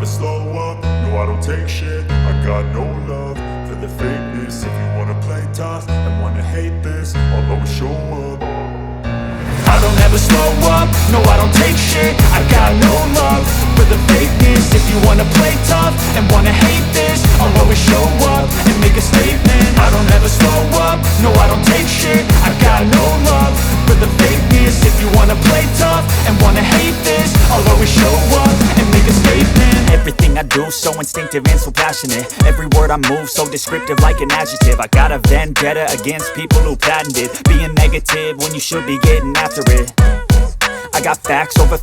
slow up, no I don't take shit. I got no love for the fakeness. If you wanna play tough and wanna hate this, I'll always show up. I don't ever slow up, no I don't take shit. I got no love for the fakeness. If you wanna play tough and wanna hate this, I'll always show up and make a statement. I don't ever slow up, no I don't take shit. I got no love for the fakeness. If you wanna play tough and wanna hate this, I'll always show up and make a statement. Everything I do so instinctive and so passionate. Every word I move so descriptive like an adjective. I got a vendetta against people who patented being negative when you should be getting after it. I got facts over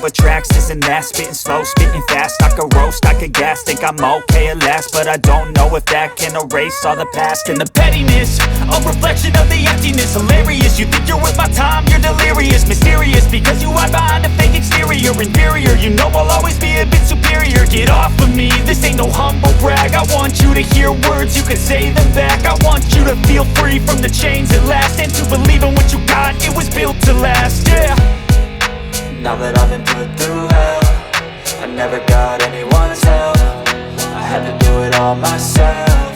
tracks, this and that. Spitting slow, spitting fast. I could roast, I could gas. Think I'm okay at last, but I don't know if that can erase all the past. And the pettiness, a reflection of the emptiness. Hilarious, you think you're worth my time, you're delirious. Mysterious, because you hide behind a fake exterior. Inferior, you know I'll always be a bit superior. Get off of me, this ain't no humble brag. I want you to hear words, you can say them back. I want you to feel free from the chains at last, and to believe in what you got, it was built to last, yeah. Now that I've been put through hell, I never got anyone's help. I had to do it all myself.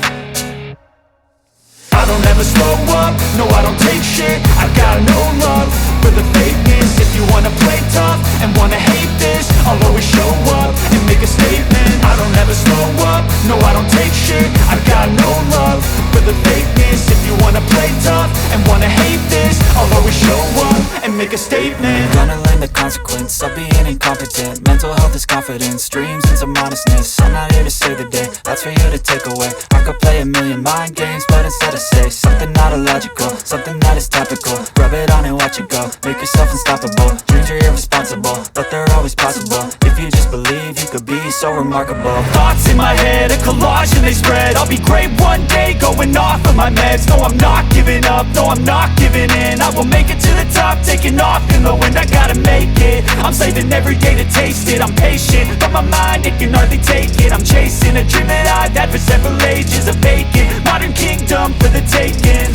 I don't ever slow up, no I don't take shit. I got no love for the fakeness. If you wanna play tough and wanna hate this, I'll always show up and make a statement. I don't ever slow up, no I don't take shit. I got no love for the fakeness. If you wanna play tough and wanna hate this, I'll always show up and make a statement. Gonna learn the consequence of being incompetent. Mental health is confidence, dreams and some honestness. I'm not here to save the day, that's for you to take away. I could play a million mind games, but instead I say something not illogical, something that is topical. Rub it on and watch it go, make yourself unstoppable. Dreams are irresponsible, but they're always possible. If you just believe, you could be so remarkable. Thoughts in my head, a collage and they spread. I'll be great one day, going off of my meds. No, I'm not giving up, no, I'm not giving in. I will make it to the top, taking off in the wind. I gotta make it, I'm saving every day to taste it. I'm patient, but my mind, it can hardly take it. I'm chasing a dream that I've had for several ages. A vacant, modern kingdom for the taking.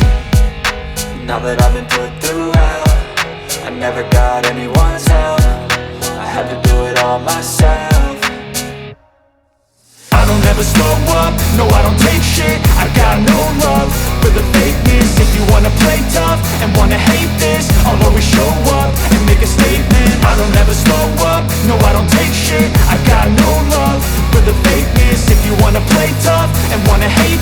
Now that I've been put through hell, I never got anyone's help. I had to do it all myself. I don't ever slow up, no I don't take shit. I got no love for the fakeness. If you wanna play tough and wanna hate this, I'll always show up and make a statement. I don't ever slow up, no I don't take shit. I got no love for the fakeness. If you wanna play tough and wanna hate